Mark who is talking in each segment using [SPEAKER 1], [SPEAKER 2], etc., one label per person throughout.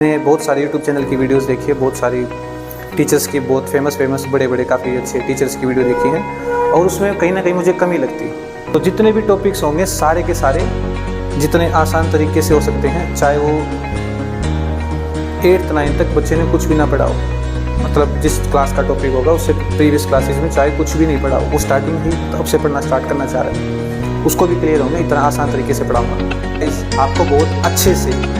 [SPEAKER 1] मैंने बहुत सारे यूट्यूब चैनल की वीडियोस देखी है, बहुत सारी टीचर्स की, बहुत फेमस बड़े काफ़ी अच्छे टीचर्स की वीडियो देखी है और उसमें कहीं ना कहीं मुझे कमी लगती है। तो जितने भी टॉपिक्स होंगे सारे के सारे जितने आसान तरीके से हो सकते हैं, चाहे वो 8th 9th तक बच्चे ने कुछ भी ना पढ़ा हो, मतलब जिस क्लास का टॉपिक होगा उससे प्रीवियस क्लासेस में चाहे कुछ भी नहीं पढ़ा हो, वो स्टार्टिंग ही तब से पढ़ना स्टार्ट करना चाह रहे हैं, उसको भी क्लियर होंगे। इतना आसान तरीके से पढ़ाऊँगा आपको बहुत अच्छे से।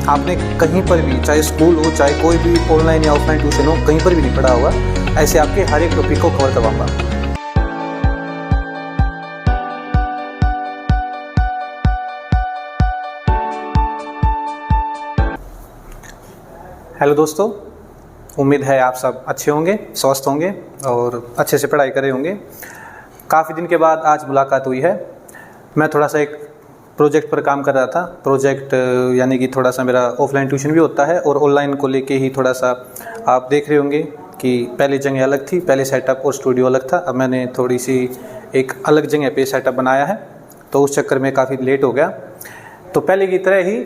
[SPEAKER 1] आपने कहीं पर भी, चाहे स्कूल हो चाहे कोई भी ऑनलाइन या ऑफलाइन ट्यूशन हो, कहीं पर भी नहीं पढ़ा होगा, ऐसे आपके हर एक टॉपिक को कवर करवाऊंगा। हेलो दोस्तों, उम्मीद है आप सब अच्छे होंगे, स्वस्थ होंगे और अच्छे से पढ़ाई कर रहे होंगे। काफ़ी दिन के बाद आज मुलाकात हुई है। मैं थोड़ा सा एक प्रोजेक्ट पर काम कर रहा था। प्रोजेक्ट यानी कि थोड़ा सा मेरा ऑफलाइन ट्यूशन भी होता है और ऑनलाइन को लेके ही थोड़ा सा आप देख रहे होंगे कि पहले जगह अलग थी, पहले सेटअप और स्टूडियो अलग था। अब मैंने थोड़ी सी एक अलग जगह पे सेटअप बनाया है, तो उस चक्कर में काफ़ी लेट हो गया। तो पहले की तरह ही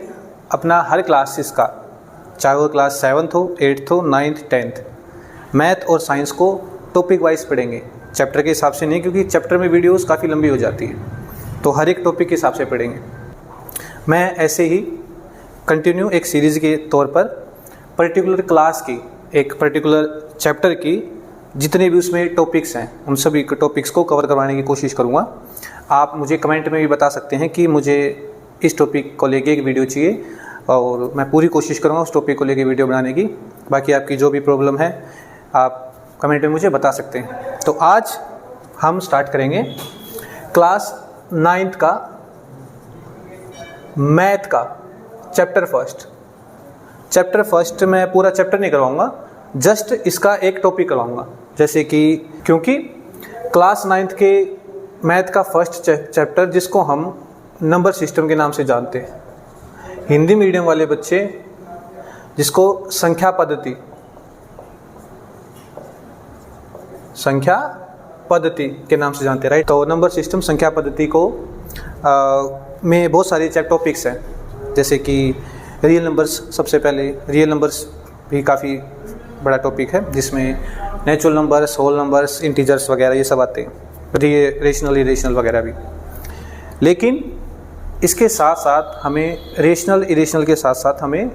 [SPEAKER 1] अपना हर क्लासेस का, चाहे वो क्लास 7th हो, 8th हो, 9th 10th, मैथ और साइंस को टॉपिक वाइज पढ़ेंगे, चैप्टर के हिसाब से नहीं, क्योंकि चैप्टर में वीडियोज़ काफ़ी लंबी हो जाती है, तो हर एक टॉपिक के हिसाब से पढ़ेंगे। मैं ऐसे ही कंटिन्यू एक सीरीज़ के तौर पर पर्टिकुलर क्लास की, एक पर्टिकुलर चैप्टर की जितने भी उसमें टॉपिक्स हैं, उन सभी टॉपिक्स को कवर करवाने की कोशिश करूँगा। आप मुझे कमेंट में भी बता सकते हैं कि मुझे इस टॉपिक को लेके एक वीडियो चाहिए और मैं पूरी कोशिश करूँगा उस टॉपिक को लेके वीडियो बनाने की। बाकी आपकी जो भी प्रॉब्लम है आप कमेंट में मुझे बता सकते हैं। तो आज हम स्टार्ट करेंगे क्लास 9th का मैथ का चैप्टर फर्स्ट। मैं पूरा चैप्टर नहीं करवाऊंगा, जस्ट इसका एक टॉपिक करवाऊंगा। जैसे कि क्योंकि क्लास 9th के मैथ का फर्स्ट चैप्टर, जिसको हम नंबर सिस्टम के नाम से जानते हैं, हिंदी मीडियम वाले बच्चे जिसको संख्या पद्धति के नाम से जानते हैं, राइट। तो नंबर सिस्टम, संख्या पद्धति को में बहुत सारे टॉपिक्स हैं, जैसे कि रियल नंबर्स। सबसे पहले रियल नंबर्स भी काफ़ी बड़ा टॉपिक है, जिसमें natural numbers, whole numbers, integers वगैरह ये सब आते हैं, रेशनल इरेशनल वगैरह भी। लेकिन इसके साथ साथ हमें रेशनल इरेशनल के साथ साथ हमें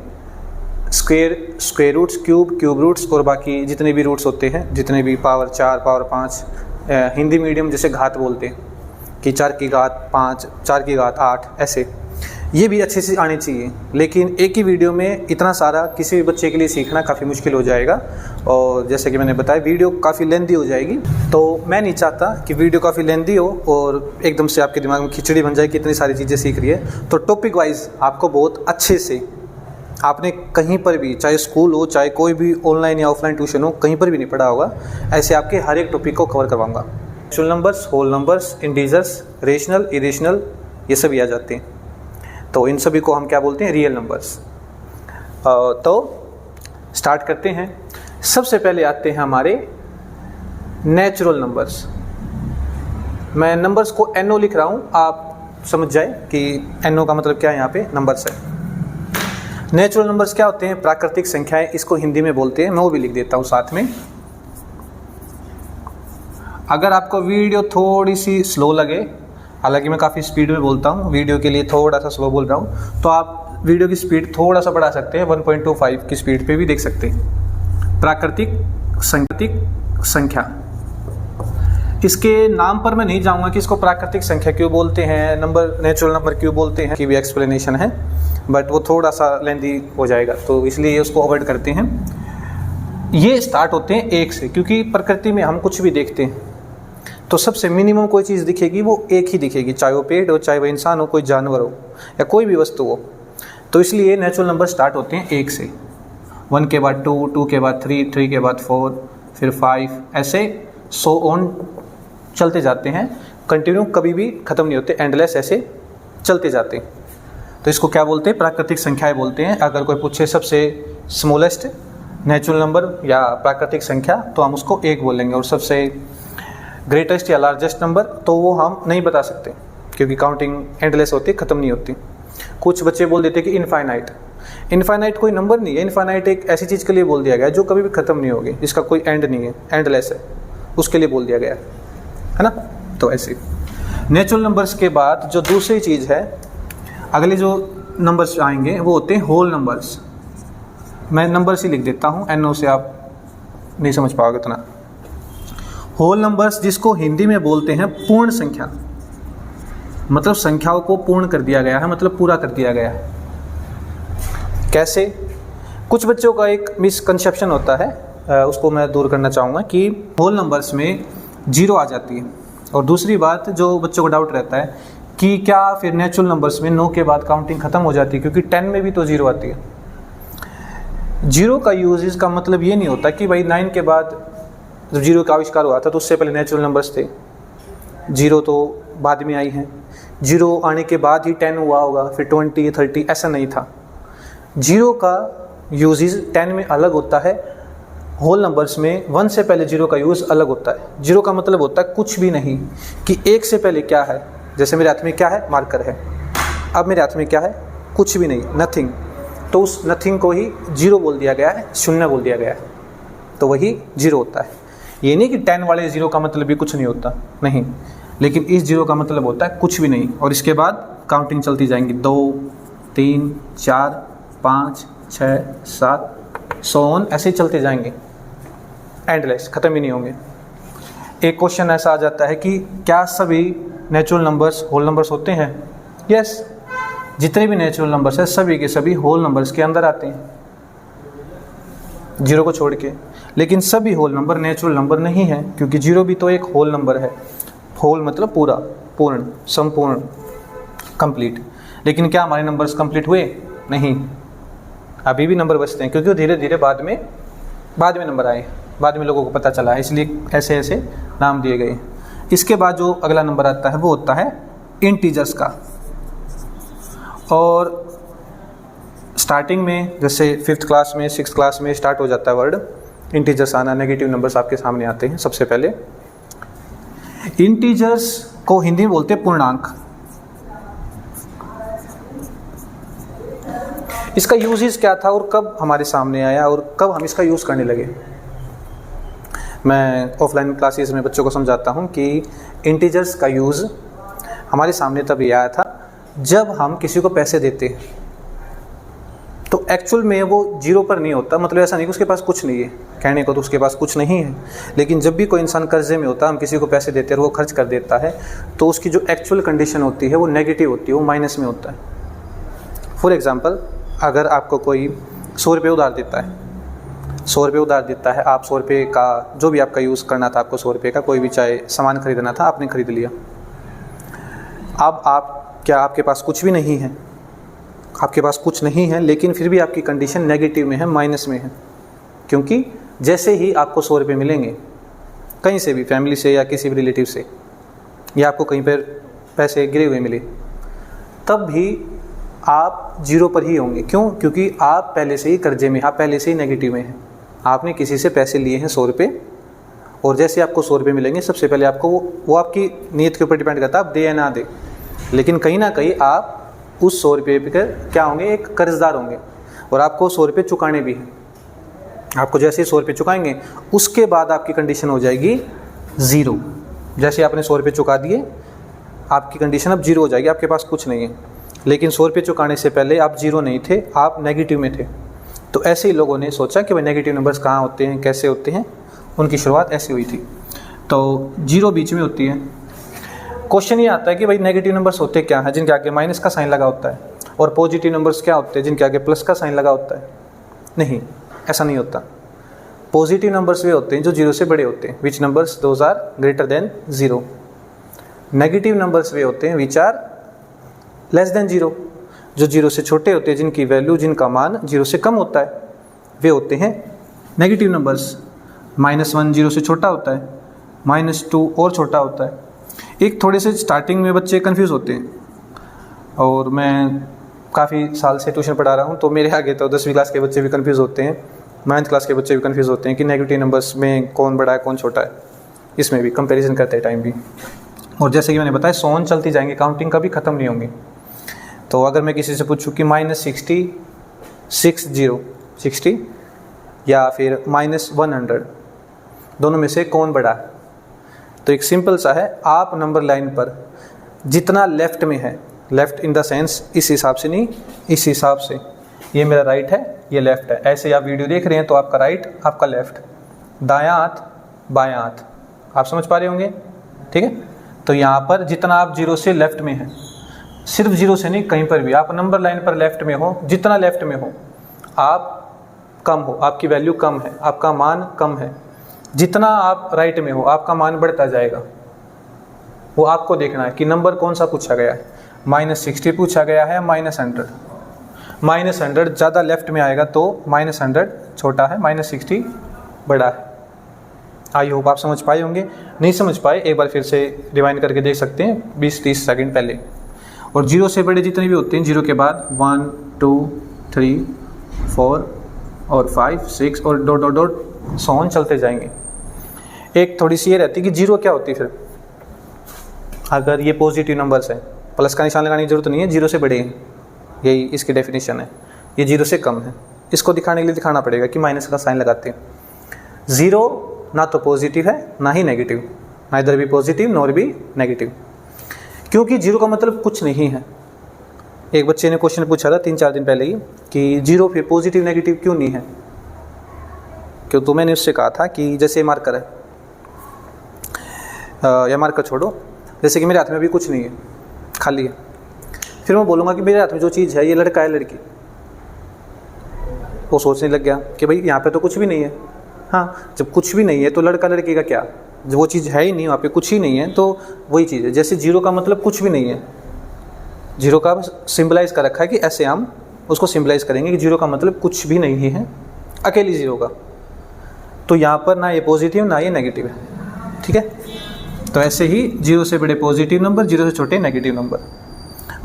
[SPEAKER 1] स्क्वायर रूट्स, क्यूब रूट्स और बाकी जितने भी रूट्स होते हैं, जितने भी पावर 4, पावर 5, हिंदी मीडियम जैसे घात बोलते हैं कि 4 की घात 5, 4 की घात 8, ऐसे ये भी अच्छे से आने चाहिए। लेकिन एक ही वीडियो में इतना सारा किसी भी बच्चे के लिए सीखना काफ़ी मुश्किल हो जाएगा और जैसे कि मैंने बताया वीडियो काफ़ी लेंदी हो जाएगी। तो मैं नहीं चाहता कि वीडियो काफ़ी लेंदी हो और एकदम से आपके दिमाग में खिचड़ी बन जाए कि इतनी सारी चीज़ें सीख रही है। तो टॉपिक वाइज आपको बहुत अच्छे से, आपने कहीं पर भी, चाहे स्कूल हो चाहे कोई भी ऑनलाइन या ऑफलाइन ट्यूशन हो, कहीं पर भी नहीं पढ़ा होगा, ऐसे आपके हर एक टॉपिक को कवर करवाऊंगा। Natural numbers, whole numbers, integers, rational irrational, ये सभी आ जाते हैं। तो इन सभी को हम क्या बोलते हैं? Real numbers. तो स्टार्ट करते हैं। सबसे पहले आते हैं हमारे नेचुरल नंबर्स। मैं नंबर्स को NO लिख रहा हूँ, आप समझ जाए कि NO का मतलब क्या है, यहाँ पे नंबर्स है। नेचुरल नंबर्स क्या होते हैं? प्राकृतिक संख्याएं, इसको हिंदी में बोलते हैं। मैं वो भी लिख देता हूँ साथ में। अगर आपको वीडियो थोड़ी सी स्लो लगे, हालांकि मैं काफ़ी स्पीड में बोलता हूँ, वीडियो के लिए थोड़ा सा स्लो बोल रहा हूँ, तो आप वीडियो की स्पीड थोड़ा सा बढ़ा सकते हैं, 1.25 की स्पीड पे भी देख सकते हैं। प्राकृतिक संख्या, इसके नाम पर मैं नहीं जाऊँगा कि इसको प्राकृतिक संख्या क्यों बोलते हैं, नेचुरल नंबर क्यों बोलते हैं, की भी एक्सप्लेनेशन है, बट वो थोड़ा सा लेंदी हो जाएगा, तो इसलिए उसको अवॉइड करते हैं। ये स्टार्ट होते हैं 1 से, क्योंकि प्रकृति में हम कुछ भी देखते हैं तो सबसे मिनिमम कोई चीज़ दिखेगी वो 1 ही दिखेगी, चाहे वो पेड़ हो, चाहे वो इंसान हो, कोई जानवर हो या कोई भी वस्तु हो। तो इसलिए नेचुरल नंबर स्टार्ट होते हैं 1 से। 1 के बाद 2, 2 के बाद 3, 3 के बाद 4, फिर 5, ऐसे सो ऑन चलते जाते हैं। कंटिन्यू, कभी भी ख़त्म नहीं होते, एंडलेस ऐसे चलते जाते हैं। तो इसको क्या बोलते हैं? प्राकृतिक संख्याएं बोलते हैं। अगर कोई पूछे सबसे स्मॉलेस्ट नेचुरल नंबर या प्राकृतिक संख्या, तो हम उसको 1 बोलेंगे, और सबसे ग्रेटेस्ट या लार्जेस्ट नंबर तो वो हम नहीं बता सकते, क्योंकि काउंटिंग एंडलेस होती है, ख़त्म नहीं होती। कुछ बच्चे बोल देते कि इनफाइनाइट, इनफाइनाइट कोई नंबर नहीं है, इनफाइनाइट एक ऐसी चीज़ के लिए बोल दिया गया है जो कभी भी ख़त्म नहीं होगी, जिसका कोई एंड नहीं है, एंडलेस है, उसके लिए बोल दिया गया है ना। तो ऐसे नेचुरल नंबर्स के बाद जो दूसरी चीज़ है, अगले जो नंबर्स आएंगे वो होते हैं होल नंबर्स। मैं नंबर्स ही लिख देता हूँ, NO से आप नहीं समझ पाओगे इतना। होल नंबर्स जिसको हिंदी में बोलते हैं पूर्ण संख्या, मतलब संख्याओं को पूर्ण कर दिया गया है, मतलब पूरा कर दिया गया है। कैसे? कुछ बच्चों का एक मिसकंसेप्शन होता है, उसको मैं दूर करना चाहूँगा कि होल नंबर्स में 0 आ जाती है। और दूसरी बात जो बच्चों को डाउट रहता है कि क्या फिर नेचुरल नंबर्स में 9 के बाद काउंटिंग ख़त्म हो जाती है, क्योंकि 10 में भी तो 0 आती है। 0 का यूज इसका मतलब ये नहीं होता कि भाई 9 के बाद जब 0 का आविष्कार हुआ था तो उससे पहले नेचुरल नंबर्स थे, 0 तो बाद में आई हैं, 0 आने के बाद ही 10 हुआ होगा, फिर 20, 30, ऐसा नहीं था। 0 का यूजेस 10 में अलग होता है, होल नंबर्स में 1 से पहले 0 का यूज़ अलग होता है। 0 का मतलब होता है कुछ भी नहीं, कि 1 से पहले क्या है, जैसे मेरे हाथ में क्या है, मार्कर है, अब मेरे हाथ में क्या है, कुछ भी नहीं, नथिंग, तो उस नथिंग को ही 0 बोल दिया गया है, शून्य बोल दिया गया है, तो वही 0 होता है। ये नहीं कि 10 वाले 0 का मतलब भी कुछ नहीं होता, नहीं, लेकिन इस 0 का मतलब होता है कुछ भी नहीं। और इसके बाद काउंटिंग चलती जाएंगी, 2, 3, 4, 5, 6, 7, सो ऑन, ऐसे ही चलते जाएंगे, एंडलेस, ख़त्म ही नहीं होंगे। एक क्वेश्चन ऐसा आ जाता है कि क्या सभी नेचुरल नंबर्स होल नंबर्स होते हैं? यस, जितने भी नेचुरल नंबर्स हैं सभी के सभी होल नंबर्स के अंदर आते हैं, 0 को छोड़ के। लेकिन सभी होल नंबर नेचुरल नंबर नहीं है, क्योंकि 0 भी तो एक होल नंबर है। होल मतलब पूरा, पूर्ण, संपूर्ण, कंप्लीट। लेकिन क्या हमारे नंबर्स कंप्लीट हुए? नहीं, अभी भी नंबर बचते हैं, क्योंकि धीरे धीरे बाद में नंबर आए, बाद में लोगों को पता चला है, इसलिए ऐसे ऐसे नाम दिए गए। इसके बाद जो अगला नंबर आता है वो होता है इंटीजर्स का। और स्टार्टिंग में जैसे 5th क्लास में 6th क्लास में स्टार्ट हो जाता है वर्ड इंटीजर्स आना, नेगेटिव नंबर्स आपके सामने आते हैं। सबसे पहले इंटीजर्स को हिंदी में बोलते हैं पूर्णांक। इसका यूजेस क्या था और कब हमारे सामने आया और कब हम इसका यूज़ करने लगे? मैं ऑफलाइन क्लासेस में बच्चों को समझाता हूँ कि इंटीजर्स का यूज़ हमारे सामने तभी आया था जब हम किसी को पैसे देते हैं, तो एक्चुअल में वो 0 पर नहीं होता, मतलब ऐसा नहीं कि उसके पास कुछ नहीं है, कहने को तो उसके पास कुछ नहीं है, लेकिन जब भी कोई इंसान कर्जे में होता है, हम किसी को पैसे देते हैं और वो खर्च कर देता है, तो उसकी जो एक्चुअल कंडीशन होती है वो नेगेटिव होती है, वो माइनस में होता है। फॉर एग्जांपल, अगर आपको कोई 100 रुपये उधार देता है, 100 रुपये उधार देता है, आप 100 रुपये का जो भी आपका यूज़ करना था, आपको 100 रुपये का कोई भी चाहे सामान खरीदना था, आपने खरीद लिया। अब आपके पास कुछ भी नहीं है, आपके पास कुछ नहीं है, लेकिन फिर भी आपकी कंडीशन नेगेटिव में है, माइनस में है, क्योंकि जैसे ही आपको 100 रुपये मिलेंगे कहीं से भी, फैमिली से या किसी भी रिलेटिव से, या आपको कहीं पर पैसे गिरे हुए मिले, तब भी आप 0 पर ही होंगे। क्यों? क्योंकि आप पहले से ही कर्जे में, आप पहले से ही नेगेटिव में हैं। आपने किसी से पैसे लिए हैं 100 रुपये, और जैसे आपको 100 रुपये मिलेंगे, सबसे पहले आपको वो आपकी नीयत के ऊपर डिपेंड करता है, आप दे या ना दे, लेकिन कहीं ना कहीं आप उस 100 रुपये पर क्या होंगे, एक कर्जदार होंगे, और आपको 100 रुपये चुकाने भी हैं। आपको जैसे 100 रुपये चुकाएंगे, उसके बाद आपकी कंडीशन हो जाएगी 0। जैसे आपने 100 रुपये चुका दिए, आपकी कंडीशन अब 0 हो जाएगी, आपके पास कुछ नहीं है। लेकिन 100 रुपये चुकाने से पहले आप 0 नहीं थे, आप नेगेटिव में थे। तो ऐसे ही लोगों ने सोचा कि भाई नेगेटिव नंबर्स कहाँ होते हैं, कैसे होते हैं, उनकी शुरुआत ऐसे हुई थी। तो 0 बीच में होती है। क्वेश्चन ये आता है कि भाई नेगेटिव नंबर्स होते क्या हैं, जिनके आगे माइनस का साइन लगा होता है, और पॉजिटिव नंबर्स क्या होते हैं, जिनके आगे प्लस का साइन लगा होता है? नहीं, ऐसा नहीं होता। पॉजिटिव नंबर्स वे होते हैं जो 0 से बड़े होते हैं, which numbers those are greater than 0। Negative numbers वे होते हैं विच आर लेस देन 0, जो 0 से छोटे होते हैं, जिनकी वैल्यू, जिनका मान 0 से कम होता है, वे होते हैं नेगेटिव नंबर्स। -1 0 से छोटा होता है, -2 और छोटा होता है। एक थोड़े से स्टार्टिंग में बच्चे कंफ्यूज होते हैं, और मैं काफ़ी साल से ट्यूशन पढ़ा रहा हूँ, तो मेरे आगे तो 10वीं क्लास के बच्चे भी कंफ्यूज होते हैं, 9th क्लास के बच्चे भी कंफ्यूज होते हैं कि नेगेटिव नंबर्स में कौन बड़ा है कौन छोटा है, इसमें भी कंपैरिजन करते हैं टाइम भी। और जैसे कि मैंने बताया, 100 चलती जाएंगे, काउंटिंग कभी ख़त्म नहीं होंगी। तो अगर मैं किसी से पूछूं कि -60 60 या फिर -100, दोनों में से कौन बड़ा है? तो एक सिंपल सा है, आप नंबर लाइन पर जितना लेफ्ट में है, लेफ्ट इन द सेंस इस हिसाब से नहीं, इस हिसाब से, ये मेरा राइट है, ये लेफ्ट है, ऐसे आप वीडियो देख रहे हैं तो आपका राइट, आपका लेफ्ट, दायां हाथ बायां हाथ, आप समझ पा रहे होंगे, ठीक है। तो यहाँ पर जितना आप 0 से लेफ्ट में है, सिर्फ 0 से नहीं, कहीं पर भी आप नंबर लाइन पर लेफ्ट में हो, जितना लेफ्ट में हो आप कम हो, आपकी वैल्यू कम है, आपका मान कम है। जितना आप राइट में हो आपका मान बढ़ता जाएगा। वो आपको देखना है कि नंबर कौन सा पूछा गया है, -60 पूछा गया है, -100। -100 ज़्यादा लेफ्ट में आएगा तो -100 छोटा है, -60 बड़ा है। आई होप आप समझ पाए होंगे। नहीं समझ पाए एक बार फिर से रिवाइंड करके देख सकते हैं 20-30 सेकंड पहले। और 0 से बड़े जितने भी होते हैं, 0 के बाद 1 2 3 4 और 5 6 और डॉट डॉट डॉट सॉन चलते जाएंगे। एक थोड़ी सी ये रहती है कि 0 क्या होती है फिर, अगर ये पॉजिटिव नंबर्स है, प्लस का निशान लगाने की जरूरत नहीं है, 0 से बड़े हैं, यही इसकी डेफिनेशन है। ये 0 से कम है, इसको दिखाने के लिए दिखाना पड़ेगा कि माइनस का साइन लगाते हैं। 0 ना तो पॉजिटिव है ना ही नेगेटिव, ना इधर भी पॉजिटिव नॉर भी नेगेटिव, क्योंकि 0 का मतलब कुछ नहीं है। एक बच्चे ने क्वेश्चन पूछा था 3-4 दिन पहले ही कि 0 फिर पॉजिटिव नेगेटिव क्यों नहीं है। क्यों, तो मैंने उससे कहा था कि जैसे मार्कर है, या मार्कर छोड़ो, जैसे कि मेरे हाथ में अभी कुछ नहीं है, खाली है, फिर मैं बोलूँगा कि मेरे हाथ में जो चीज़ है ये लड़का है लड़की, वो सोचने लग गया कि भाई यहाँ पे तो कुछ भी नहीं है। हाँ, जब कुछ भी नहीं है तो लड़का लड़की का क्या, जब वो चीज़ है ही नहीं, वहाँ पे कुछ ही नहीं है, तो वही चीज़ है। जैसे 0 का मतलब कुछ भी नहीं है, 0 का सिंबलाइज कर रखा है कि ऐसे हम उसको सिंबलाइज करेंगे कि 0 का मतलब कुछ भी नहीं है, अकेली 0 का। तो यहाँ पर ना ये पॉजिटिव ना ये नेगेटिव है, ठीक है। तो ऐसे ही 0 से बड़े पॉजिटिव नंबर, 0 से छोटे नेगेटिव नंबर।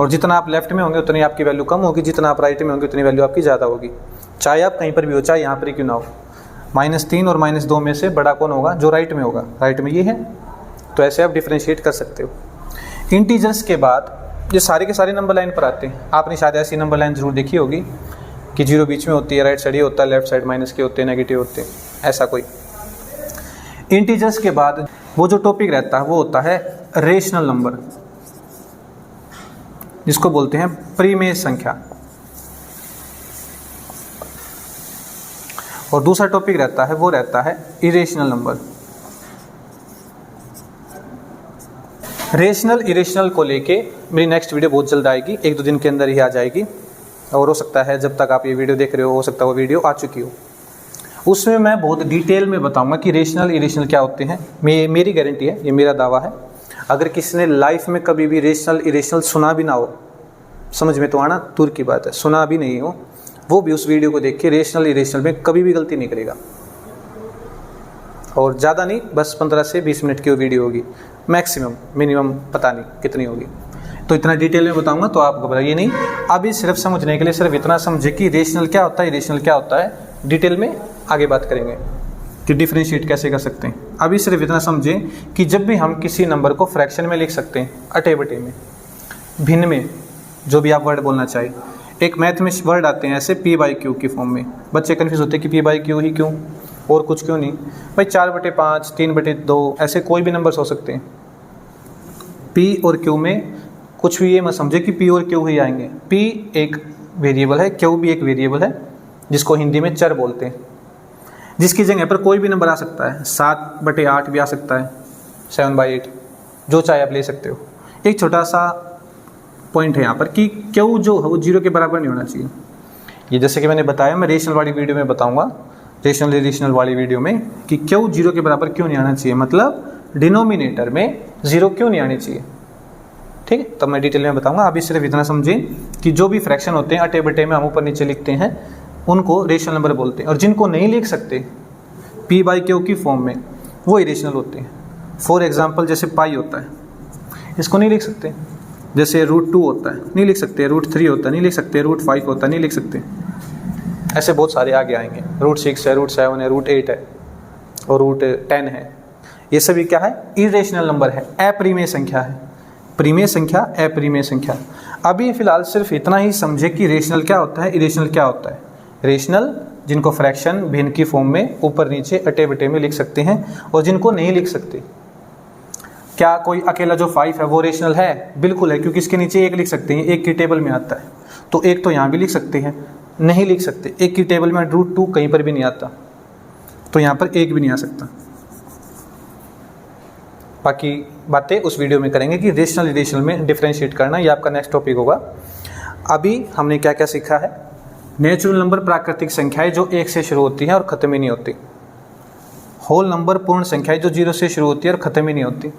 [SPEAKER 1] और जितना आप लेफ्ट में होंगे उतनी आपकी वैल्यू कम होगी, जितना आप राइट में होंगे उतनी वैल्यू आपकी ज़्यादा होगी। चाहे आप कहीं पर भी हो, चाहे यहाँ पर ही क्यों ना हो। -3 और -2 में से बड़ा कौन होगा, जो राइट में होगा, राइट में ये है। तो ऐसे आप डिफ्रेंशिएट कर सकते हो। इंटीजर्स के बाद ये सारे के सारे नंबर लाइन पर आते हैं। आपने शायद ऐसी नंबर लाइन जरूर देखी होगी कि 0 बीच में होती है, राइट साइड ये होता है, लेफ्ट साइड माइनस के होते हैं, नेगेटिव होते हैं, ऐसा कोई। इंटीजर्स के बाद वो जो टॉपिक रहता है वो होता है रेशनल नंबर, जिसको बोलते हैं परिमेय संख्या। और दूसरा टॉपिक रहता है वो रहता है इरेशनल नंबर। रेशनल इरेशनल को लेके मेरी नेक्स्ट वीडियो बहुत जल्द आएगी, 1-2 दिन के अंदर ही आ जाएगी। और हो सकता है जब तक आप ये वीडियो देख रहे हो सकता है वो वीडियो आ चुकी हो। उसमें मैं बहुत डिटेल में बताऊंगा कि रेशनल इरेशनल क्या होते हैं। मेरी गारंटी है, ये मेरा दावा है। अगर किसी ने लाइफ में कभी भी रेशनल इरेशनल सुना भी ना हो, समझ में तो आना दूर की बात है, सुना भी नहीं हो, वो भी उस वीडियो को देख के रेशनल इरेशनल में कभी भी गलती नहीं करेगा। और ज़्यादा नहीं, बस 15 से 20 मिनट की वो वीडियो होगी मैक्सिमम, मिनिमम पता नहीं कितनी होगी। तो इतना डिटेल में बताऊंगा, तो आप घबराइए नहीं। अभी सिर्फ समझने के लिए सिर्फ इतना समझे कि रेशनल क्या होता है, इरेशनल क्या होता है। डिटेल में आगे बात करेंगे कि डिफरेंशिएट कैसे कर सकते हैं। अभी सिर्फ इतना समझें कि जब भी हम किसी नंबर को फ्रैक्शन में लिख सकते हैं, अटे बटे में, भिन्न में, जो भी आप वर्ड बोलना चाहे। एक मैथ में वर्ड आते हैं ऐसे p/q की फॉर्म में। बच्चे कन्फ्यूज होते हैं कि p/q ही क्यों, और कुछ क्यों नहीं। भाई 4/5, 3/2 ऐसे कोई भी नंबर्स हो सकते हैं। p और q में कुछ भी ये मत समझे कि p और q ही आएंगे। p एक वेरिएबल है, q भी एक वेरिएबल है, जिसको हिंदी में चर बोलते हैं, जिसकी जगह पर कोई भी नंबर आ सकता है। 7/8 भी आ सकता है, 7/8, जो चाहे आप ले सकते हो। एक छोटा सा पॉइंट है यहाँ पर कि क्यू जो है वो 0 के बराबर नहीं होना चाहिए। ये जैसे कि मैंने बताया, मैं रेशनल वाली वीडियो में बताऊंगा, रेशनल इरेशनल वाली वीडियो में, कि क्यू 0 के बराबर क्यों नहीं आना चाहिए, मतलब डिनोमिनेटर में 0 क्यों नहीं आनी चाहिए। ठीक है, तब मैं डिटेल में बताऊंगा। अभी सिर्फ इतना समझें कि जो भी फ्रैक्शन होते हैं अटे बटे में हम ऊपर नीचे लिखते हैं, उनको रेशनल नंबर बोलते हैं। और जिनको नहीं लिख सकते p/q की फॉर्म में, वो इरेशनल होते हैं। फॉर एग्जाम्पल जैसे पाई होता है, इसको नहीं लिख सकते। जैसे √2 होता है, नहीं लिख सकते। √3 होता है, नहीं लिख सकते। √5 होता है, नहीं लिख सकते। ऐसे बहुत सारे आगे आएंगे। √6 है, √7 है, √8 है और √10 है। ये सभी क्या है, इरेशनल नंबर है, अपरिमेय संख्या है। परिमेय संख्या, अपरिमेय संख्या। अभी फिलहाल सिर्फ इतना ही समझे कि रेशनल क्या होता है, इरेशनल क्या होता है। रेशनल, जिनको फ्रैक्शन भिन्न की फॉर्म में ऊपर नीचे अटे बटे में लिख सकते हैं, और जिनको नहीं लिख सकते। क्या कोई अकेला जो 5 है वो रेशनल है? बिल्कुल है, क्योंकि इसके नीचे 1 लिख सकते हैं, 1 की टेबल में आता है, तो 1 तो यहाँ भी लिख सकते हैं। नहीं लिख सकते, 1 की टेबल में √2 कहीं पर भी नहीं आता, तो यहाँ पर 1 भी नहीं आ सकता। बाकी बातें उस वीडियो में करेंगे कि रेशनल इरेशनल में डिफरेंशिएट करना, ये आपका नेक्स्ट टॉपिक होगा। अभी हमने क्या क्या सीखा है? नेचुरल नंबर प्राकृतिक संख्याएं जो 1 से शुरू होती हैं और ख़त्म ही नहीं होती। होल नंबर पूर्ण संख्याएं जो 0 से शुरू होती है और ख़त्म ही नहीं होती।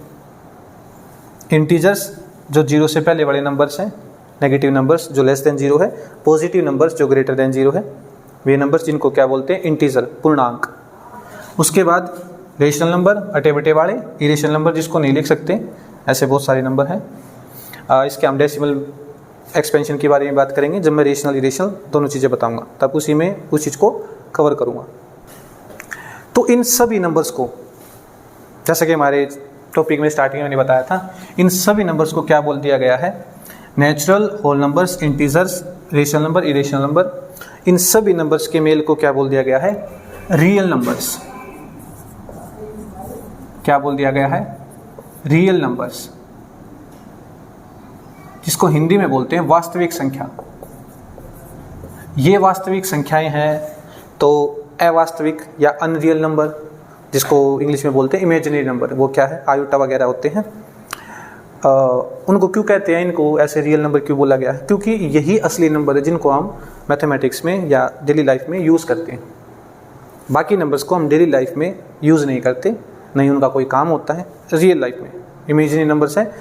[SPEAKER 1] इंटीजर्स जो 0 से पहले वाले नंबर्स हैं, नेगेटिव नंबर्स जो लेस देन 0 है, पॉजिटिव नंबर्स जो ग्रेटर देन 0 है, वे नंबर्स जिनको क्या बोलते हैं? इंटीजर, पूर्णांक। उसके बाद रेशनल नंबर अटे बटे वाले, इरेशनल नंबर जिसको नहीं लिख सकते, ऐसे बहुत सारे नंबर हैं। इसके हम डेसिमल एक्सपेंशन के बारे में बात करेंगे जब मैं रेशनल इरेशनल दोनों चीज़ें बताऊंगा, तब उसी में उस चीज़ को कवर करूंगा। तो इन सभी नंबर्स को, जैसे कि हमारे टॉपिक में स्टार्टिंग में मैंने बताया था, इन सभी नंबर्स को क्या बोल दिया गया है? Natural, whole numbers, integers, rational number, irrational number, इन सभी नंबर्स के मेल को क्या बोल दिया गया है? Real numbers. क्या बोल दिया गया है? रियल नंबर्स, जिसको हिंदी में बोलते हैं वास्तविक संख्या। ये वास्तविक संख्याएं हैं, तो अवास्तविक या अनरियल नंबर, जिसको इंग्लिश में बोलते हैं इमेजिनरी नंबर, वो क्या है? आयोटा वगैरह होते हैं। उनको क्यों कहते हैं, इनको ऐसे रियल नंबर क्यों बोला गया है? क्योंकि यही असली नंबर है जिनको हम मैथमेटिक्स में या डेली लाइफ में यूज़ करते हैं। बाकी नंबर्स को हम डेली लाइफ में यूज़ नहीं करते, नहीं उनका कोई काम होता है। रियल लाइफ में इमेजिनरी नंबर्स हैं,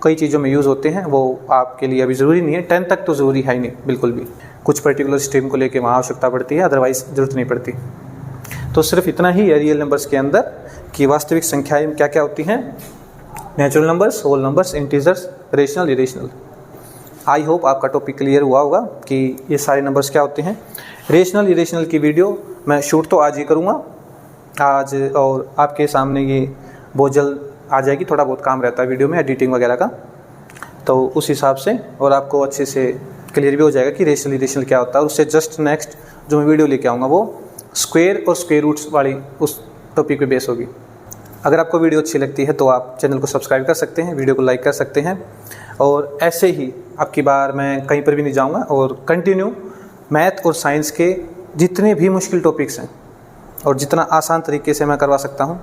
[SPEAKER 1] कई चीज़ों में यूज़ होते हैं, वो आपके लिए अभी ज़रूरी नहीं है। 10 तक तो ज़रूरी है ही नहीं, बिल्कुल भी। कुछ पर्टिकुलर स्ट्रीम को लेके वहाँ आवश्यकता पड़ती है, अदरवाइज ज़रूरत नहीं पड़ती। तो सिर्फ इतना ही है रियल नंबर्स के अंदर कि वास्तविक संख्याएं क्या क्या होती हैं? Natural numbers, whole numbers, integers, rational, irrational. I hope आपका टॉपिक क्लियर हुआ होगा कि ये सारे नंबर्स क्या होते हैं। रेशनल इरेशनल की वीडियो मैं शूट तो आज ही करूँगा आज, और आपके सामने ये बहुत जल्द आ जाएगी। थोड़ा बहुत काम रहता है वीडियो में, एडिटिंग वगैरह का, तो उस हिसाब से और आपको अच्छे से क्लियर भी हो जाएगा कि रेशनल इरेशनल क्या होता है। उससे जस्ट नेक्स्ट जो मैं वीडियो लेके आऊँगा वो स्क्वायर और स्क्वायर रूट्स वाली उस टॉपिक पे बेस होगी। अगर आपको वीडियो अच्छी लगती है तो आप चैनल को सब्सक्राइब कर सकते हैं, वीडियो को लाइक कर सकते हैं, और ऐसे ही आपकी बार मैं कहीं पर भी नहीं जाऊँगा, और कंटिन्यू मैथ और साइंस के जितने भी मुश्किल टॉपिक्स हैं और जितना आसान तरीके से मैं करवा सकता हूँ,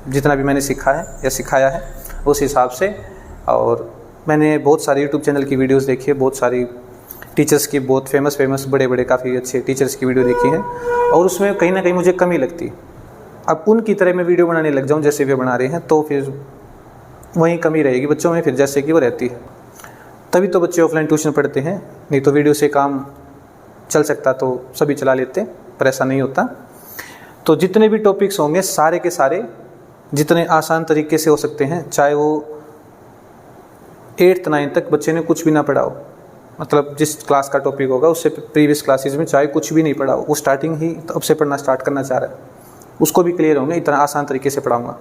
[SPEAKER 1] जितना भी मैंने सीखा है या सिखाया है उस हिसाब से। और मैंने बहुत सारे यूट्यूब चैनल की वीडियोस देखी है, बहुत सारी टीचर्स की, बहुत फेमस बड़े बड़े काफ़ी अच्छे टीचर्स की वीडियो देखी है, और उसमें कहीं ना कहीं मुझे कमी लगती। अब उनकी तरह मैं वीडियो बनाने लग जाऊँ जैसे वे बना रहे हैं, तो फिर वहीं कमी रहेगी बच्चों में, फिर जैसे कि वो रहती है। तभी तो बच्चे ऑफलाइन ट्यूशन पढ़ते हैं, नहीं तो वीडियो से काम चल सकता तो सभी चला लेते, पर ऐसा नहीं होता। तो जितने भी टॉपिक्स होंगे सारे के सारे जितने आसान तरीके से हो सकते हैं, चाहे वो 8th 9th तक बच्चे ने कुछ भी ना पढ़ा हो, मतलब जिस क्लास का टॉपिक होगा उससे प्रीवियस क्लासेस में चाहे कुछ भी नहीं पढ़ा हो, वो स्टार्टिंग ही तब से पढ़ना स्टार्ट करना चाह रहा है, उसको भी क्लियर होंगे, इतना आसान तरीके से पढ़ाऊँगा।